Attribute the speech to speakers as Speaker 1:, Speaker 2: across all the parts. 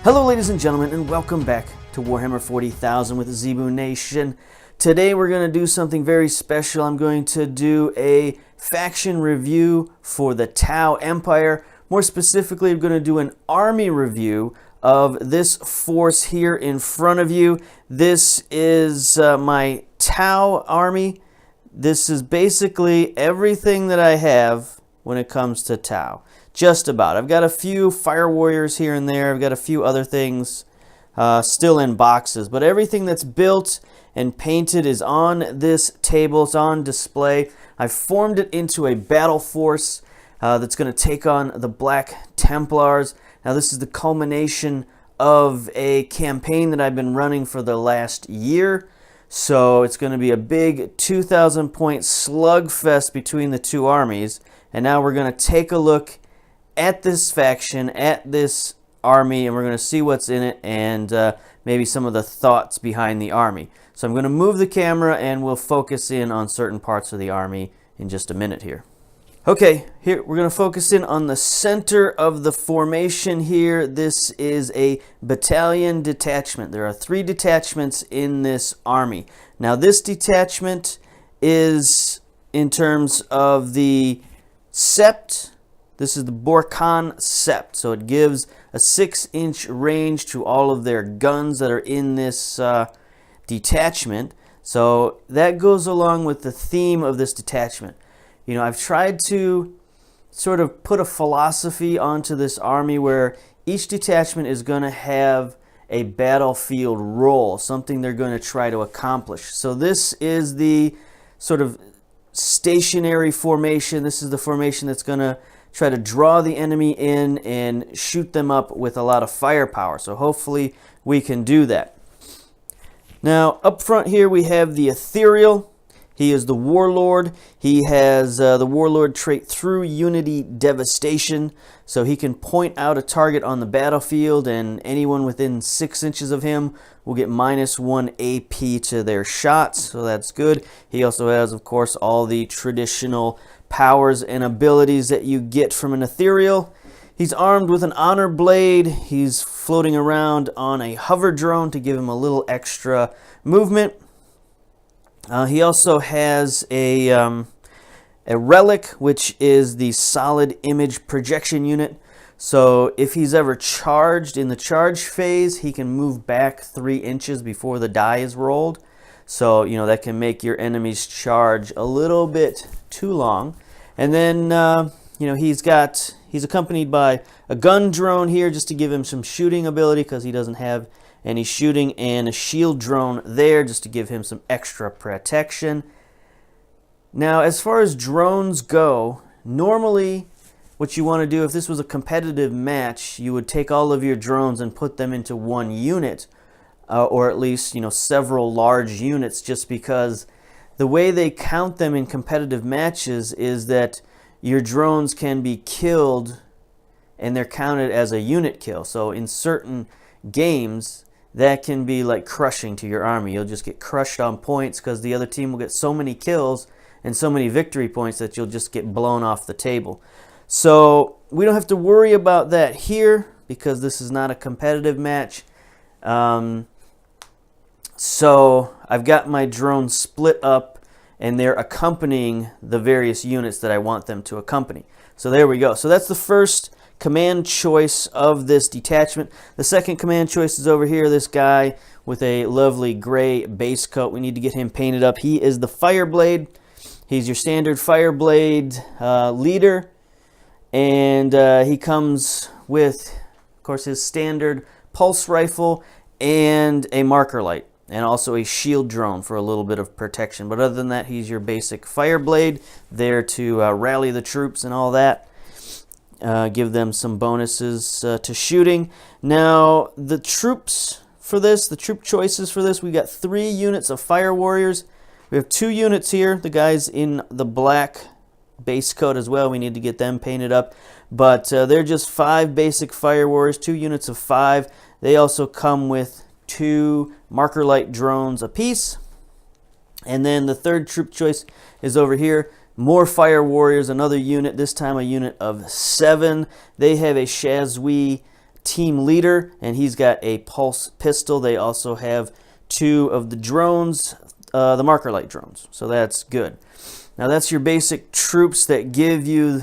Speaker 1: Hello ladies and gentlemen, and welcome back to Warhammer 40,000 with Zebu Nation. Today we're going to do something very special. I'm going to do a faction review for the Tau Empire. More specifically, I'm going to do an army review of this force here in front of you. This is my Tau army. This is basically everything that I have when it comes to Tau. Just about. I've got a few fire warriors here and there. I've got a few other things still in boxes. But everything that's built and painted is on this table. It's on display. I've formed it into a battle force that's going to take on the Black Templars. Now this is the culmination of a campaign that I've been running for the last year. So it's going to be a big 2,000 point slugfest between the two armies. And now we're going to take a look at this faction, at this army, and we're going to see what's in it and maybe some of the thoughts behind the army. So I'm going to move the camera and we'll focus in on certain parts of the army in just a minute here. Okay, here we're going to focus in on the center of the formation here. This is a battalion detachment. There are 3 detachments in this army. Now this detachment is in terms of the Sept. This is the Borkan Sept, so it gives a 6-inch range to all of their guns that are in this detachment. So that goes along with the theme of this detachment. You know, I've tried to sort of put a philosophy onto this army where each detachment is going to have a battlefield role, something they're going to try to accomplish. So this is the sort of stationary formation. This is the formation that's going to try to draw the enemy in and shoot them up with a lot of firepower. So hopefully we can do that. Now up front here we have the Ethereal. He is the Warlord. He has the Warlord trait through Unity Devastation. So he can point out a target on the battlefield and anyone within 6 inches of him will get -1 AP to their shots. So that's good. He also has, of course, all the traditional powers and abilities that you get from an Ethereal. He's armed with an Honor Blade. He's floating around on a hover drone to give him a little extra movement. He also has a relic, which is the solid image projection unit. So if he's ever charged in the charge phase, he can move back 3 inches before the die is rolled. So, you know, that can make your enemy's charge a little bit too long. And then, you know, he's accompanied by a gun drone here just to give him some shooting ability because he doesn't have any shooting, and a shield drone there just to give him some extra protection. Now, as far as drones go, normally what you want to do if this was a competitive match, you would take all of your drones and put them into one unit, or at least, you know, several large units, just because the way they count them in competitive matches is that your drones can be killed and they're counted as a unit kill. So in certain games, that can be like crushing to your army. You'll just get crushed on points because the other team will get so many kills and so many victory points that you'll just get blown off the table. So we don't have to worry about that here because this is not a competitive match. So I've got my drones split up and they're accompanying the various units that I want them to accompany. So there we go. So that's the first command choice of this detachment. The second command choice is over here, this guy with a lovely gray base coat. We need to get him painted up. He is the Fireblade. He's your standard Fireblade leader, and he comes with, of course, his standard pulse rifle and a marker light, and also a shield drone for a little bit of protection. But other than that, he's your basic Fireblade, there to rally the troops and all that. Give them some bonuses to shooting. Now, the troops for this, the troop choices for this, we got 3 units of Fire Warriors. We have 2 units here. The guys in the black base coat as well. We need to get them painted up. But they're just 5 basic Fire Warriors, 2 units of 5. They also come with 2 marker light drones apiece. And then the third troop choice is over here. More Fire Warriors, another unit, this time a unit of 7. They have a Shazwi team leader, and he's got a pulse pistol. They also have 2 of the drones, the marker light drones, so that's good. Now that's your basic troops that give you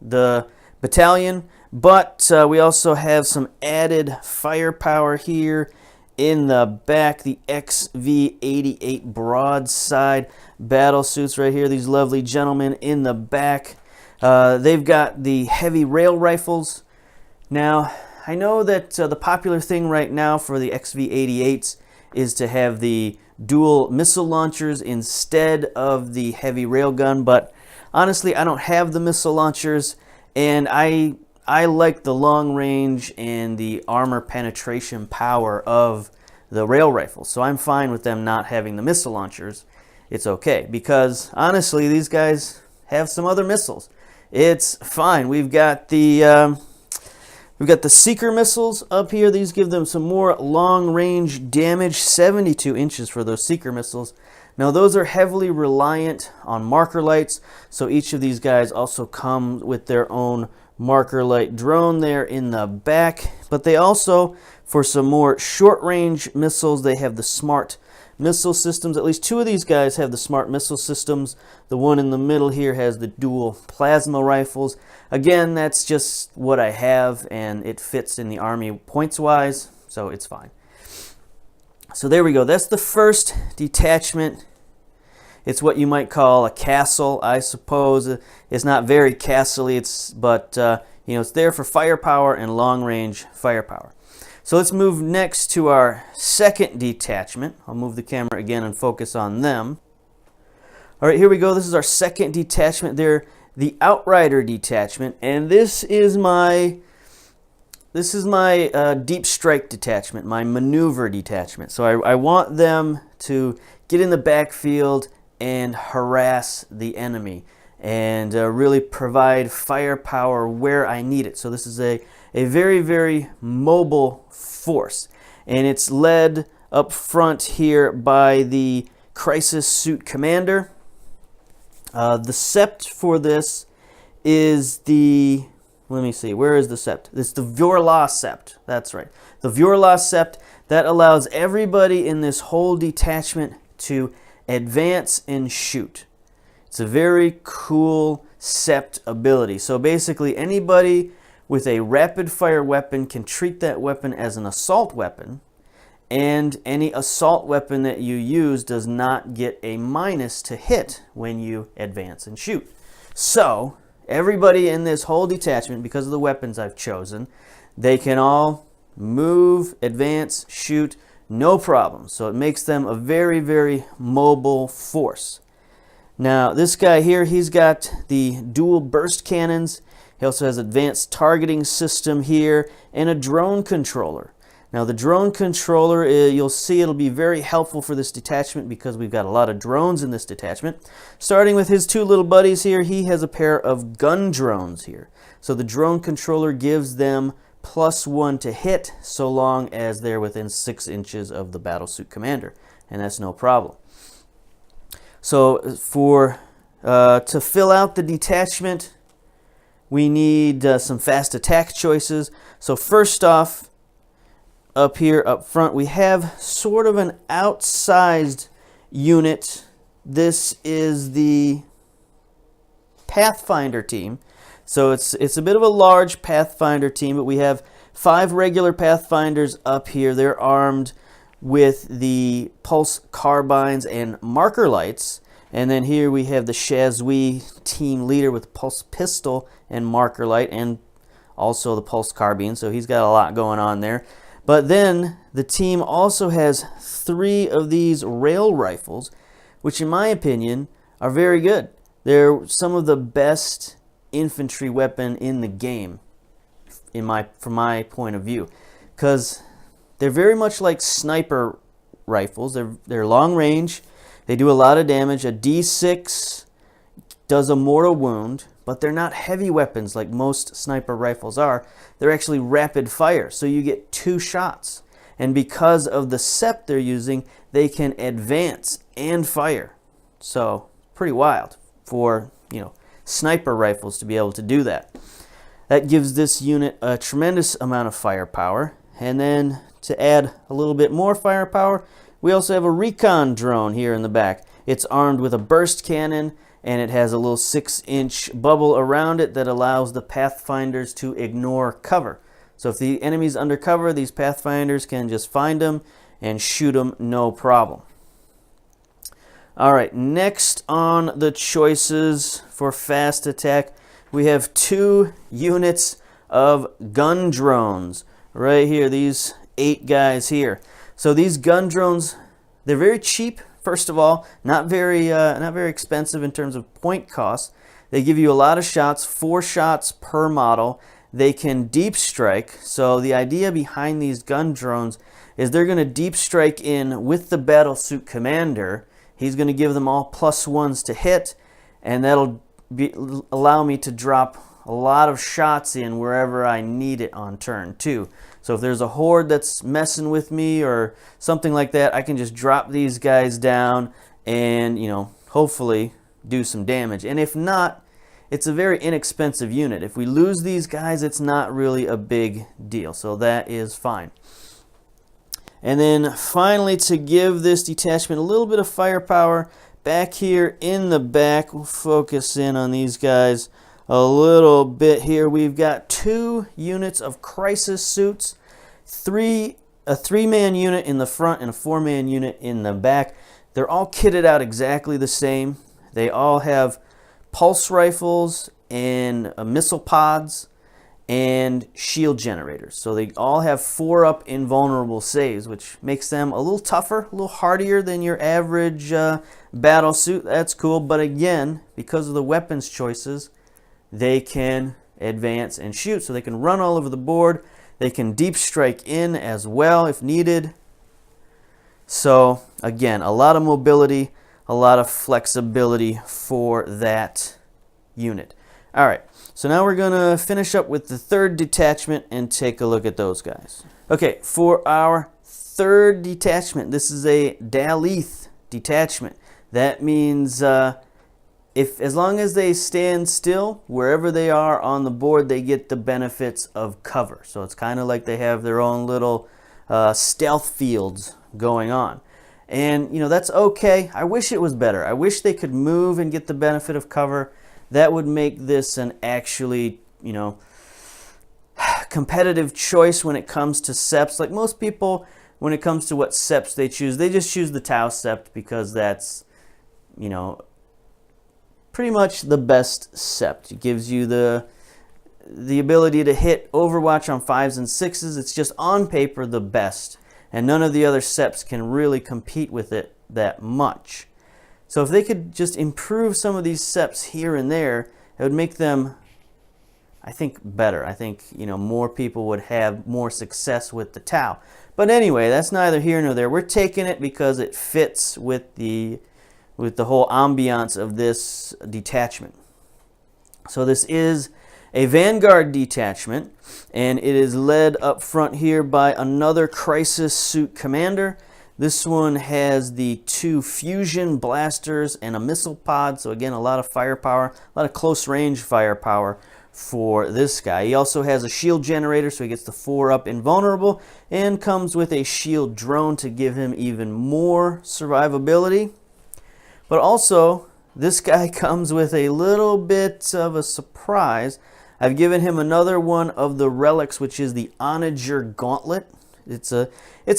Speaker 1: the battalion, but we also have some added firepower here in the back. The XV88 broadside battle suits right here, these lovely gentlemen in the back. They've got the heavy rail rifles. Now I know that the popular thing right now for the XV88s is to have the dual missile launchers instead of the heavy railgun, but honestly I don't have the missile launchers, and I like the long range and the armor penetration power of the rail rifles, so I'm fine with them not having the missile launchers. It's okay, because honestly these guys have some other missiles. It's fine. We've got the Seeker missiles up here. These give them some more long-range damage, 72 inches for those Seeker missiles. Now those are heavily reliant on marker lights, so each of these guys also come with their own marker light drone there in the back. But they also, for some more short-range missiles, they have the smart missile systems. At least 2 of these guys have the smart missile systems. The one in the middle here has the dual plasma rifles. Again, that's just what I have, and it fits in the Army points-wise, so it's fine. So there we go. That's the first detachment. It's what you might call a castle, I suppose. It's not very castle-y, but it's there for firepower and long-range firepower. So let's move next to our second detachment. I'll move the camera again and focus on them. All right, here we go. This is our second detachment. They're the Outrider detachment, and this is my deep strike detachment, my maneuver detachment. So I want them to get in the backfield and harass the enemy and really provide firepower where I need it. So this is a very, very mobile force, and it's led up front here by the Crisis Suit Commander. The Sept for this is the, let me see, where is the Sept? It's the Vorla Sept, that's right. The Vorla Sept, that allows everybody in this whole detachment to advance and shoot. It's a very cool Sept ability. So basically anybody with a rapid fire weapon can treat that weapon as an assault weapon, and any assault weapon that you use does not get a minus to hit when you advance and shoot. So everybody in this whole detachment, because of the weapons I've chosen, they can all move, advance, shoot, no problem. So it makes them a very, very mobile force. Now this guy here, he's got the dual burst cannons. He also has advanced targeting system here and a drone controller. Now the drone controller, you'll see it'll be very helpful for this detachment because we've got a lot of drones in this detachment. Starting with his 2 little buddies here, he has a pair of gun drones here. So the drone controller gives them +1 to hit so long as they're within 6 inches of the battlesuit commander, and that's no problem. So to fill out the detachment, we need some fast attack choices. So first off, up here up front, we have sort of an outsized unit. This is the Pathfinder team. So it's a bit of a large Pathfinder team, but we have 5 regular Pathfinders up here. They're armed with the pulse carbines and marker lights. And then here we have the Shazui team leader with pulse pistol and marker light, and also the pulse carbine. So he's got a lot going on there. But then the team also has 3 of these rail rifles, which in my opinion are very good. They're some of the best infantry weapon in the game, from my point of view, because they're very much like sniper rifles. They're long range. They do a lot of damage. A D6 does a mortal wound, but they're not heavy weapons like most sniper rifles are. They're actually rapid fire, so you get 2 shots. And because of the Sept they're using, they can advance and fire. So pretty wild for, sniper rifles to be able to do that. That gives this unit a tremendous amount of firepower. And then to add a little bit more firepower, we also have a recon drone here in the back. It's armed with a burst cannon, and it has a little 6-inch bubble around it that allows the pathfinders to ignore cover. So if the enemy's under cover, these pathfinders can just find them and shoot them no problem. All right, next on the choices for fast attack, we have 2 units of gun drones right here, these 8 guys here. So these gun drones, they're very cheap. First of all, not very expensive in terms of point cost. They give you a lot of shots, 4 shots per model. They can deep strike. So the idea behind these gun drones is they're going to deep strike in with the battlesuit commander. He's going to give them all +1s to hit, and that'll allow me to drop a lot of shots in wherever I need it on turn 2. So if there's a horde that's messing with me or something like that, I can just drop these guys down and, hopefully do some damage. And if not, it's a very inexpensive unit. If we lose these guys, it's not really a big deal. So that is fine. And then finally, to give this detachment a little bit of firepower, back here in the back, we'll focus in on these guys a little bit here. We've got 2 units of crisis suits, a 3-man unit in the front and a 4-man unit in the back. They're all kitted out exactly the same. They all have pulse rifles and missile pods and shield generators. So they all have 4-up invulnerable saves, which makes them a little tougher, a little hardier than your average battle suit. That's cool, but again, because of the weapons choices, they can advance and shoot. So they can run all over the board. They can deep strike in as well if needed. So again, a lot of mobility, a lot of flexibility for that unit. All right, so now we're going to finish up with the 3rd detachment and take a look at those guys. Okay, for our 3rd detachment, this is a Daleth detachment. That means as long as they stand still, wherever they are on the board, they get the benefits of cover. So it's kind of like they have their own little stealth fields going on. And, that's okay. I wish it was better. I wish they could move and get the benefit of cover. That would make this an actually, competitive choice when it comes to Septs. Like most people, when it comes to what Septs they just choose the Tau Sept because that's, pretty much the best Sept. It gives you the ability to hit Overwatch on 5s and 6s. It's just on paper the best, and none of the other Septs can really compete with it that much. So if they could just improve some of these Septs here and there, it would make them, I think, better. I think, more people would have more success with the Tau. But anyway, that's neither here nor there. We're taking it because it fits with the whole ambiance of this detachment. So this is a Vanguard detachment, and it is led up front here by another crisis suit commander. This one has the 2 fusion blasters and a missile pod, so again, a lot of firepower, a lot of close range firepower for this guy. He also has a shield generator, so he gets the 4-up invulnerable, and comes with a shield drone to give him even more survivability. But also, this guy comes with a little bit of a surprise. I've given him another one of the relics, which is the Onager Gauntlet. It's a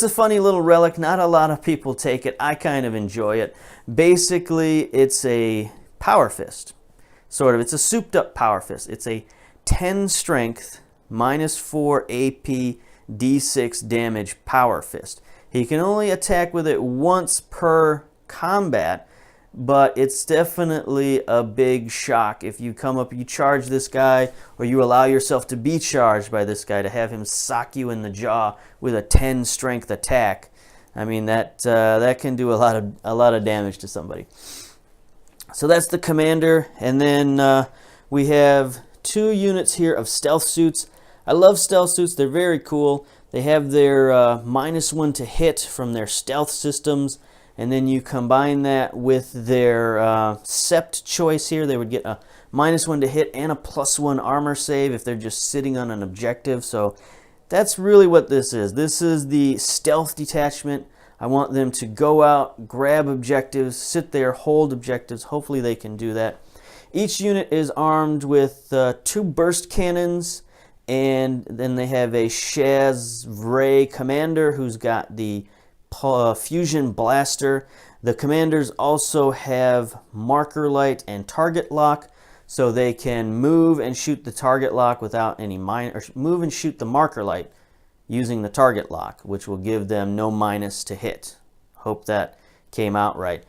Speaker 1: funny little relic. Not a lot of people take it. I kind of enjoy it. Basically, it's a power fist. Sort of. It's a souped up power fist. It's a 10 strength, -4 AP, D6 damage power fist. He can only attack with it once per combat, but it's definitely a big shock if you come up, you charge this guy, or you allow yourself to be charged by this guy, to have him sock you in the jaw with a 10 strength attack. I mean, that can do a lot of damage to somebody. So that's the commander, and then we have 2 units here of stealth suits. I love stealth suits. They're very cool. They have their -1 to hit from their stealth systems. and then you combine that with their Sept choice here, they would get a -1 to hit and a +1 armor save if they're just sitting on an objective. So that's really what this is. This is the stealth detachment. I want them to go out, grab objectives, sit there, hold objectives. Hopefully they can do that. Each unit is armed with 2 burst cannons, and then they have a Shaz Ray commander who's got the fusion blaster. The commanders also have marker light and target lock, so they can move and shoot the target lock without any or move and shoot the marker light using the target lock, which will give them no minus to hit. Hope that came out right.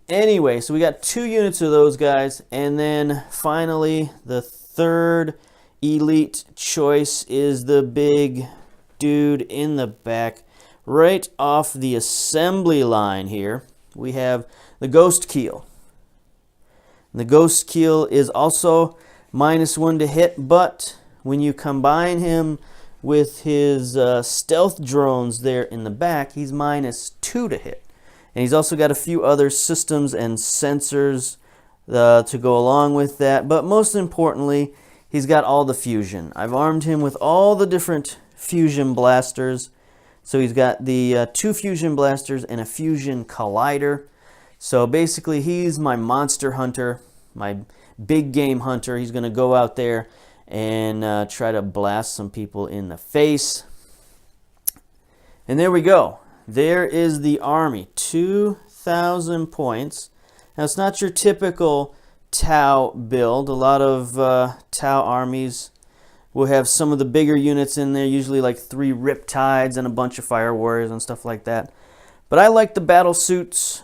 Speaker 1: Anyway, so we got 2 units of those guys, and then finally the third elite choice is the big dude in the back. Right off the assembly line here, we have the Ghost Keel. The Ghost Keel is also -1 to hit, but when you combine him with his stealth drones there in the back, he's -2 to hit. And he's also got a few other systems and sensors to go along with that, but most importantly, he's got all the fusion. I've armed him with all the different fusion blasters. So he's got the 2 fusion blasters and a fusion collider. So basically he's my monster hunter, my big game hunter. He's going to go out there and try to blast some people in the face. And there we go. There is the army, 2,000 points. Now it's not your typical Tau build. A lot of Tau armies will have some of the bigger units in there, usually like 3 Riptides and a bunch of Fire Warriors and stuff like that. But I like the battle suits.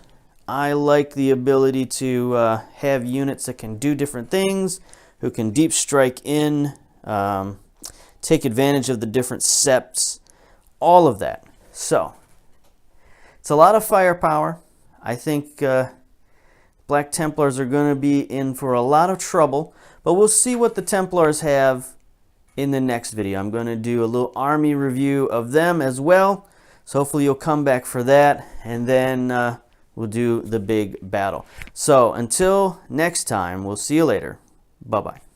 Speaker 1: I like the ability to have units that can do different things, who can deep strike in, take advantage of the different Septs, all of that. So, it's a lot of firepower. I think Black Templars are going to be in for a lot of trouble, but we'll see what the Templars have in the next video. I'm going to do a little army review of them as well, so hopefully you'll come back for that, and then we'll do the big battle. So until next time, we'll see you later. Bye-bye.